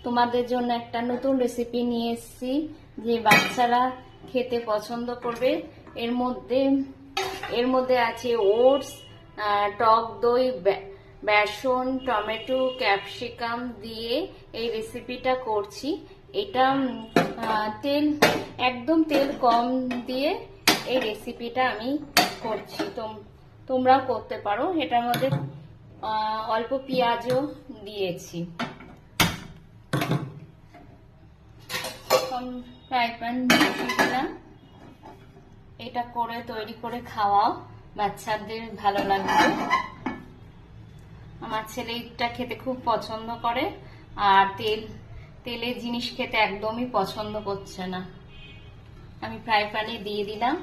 তোমাদের জন্য একটা নতুন রেসিপি নিয়ে এসেছি, যে বাচ্চারা খেতে পছন্দ করবে। এর মধ্যে আছে ওটস, টক দই, বেসন, টমেটো, ক্যাপসিকাম দিয়ে এই রেসিপিটা করছি। এটা একদম তেল কম দিয়ে এই রেসিপিটা আমি করছি। তোমরাও করতে পারো। এটার মধ্যে অল্প পেঁয়াজও দিয়েছি। ফ্রাই প্যান দিলাম। এটা করে তৈরি করে খাওয়াও, বাচ্চাদের ভালো লাগবে। আমার ছেলে এটা খেতে খুব পছন্দ করে, আর তেলের জিনিস খেতে একদমই পছন্দ করছে না। আমি ফ্রাই প্যানে দিয়ে দিলাম।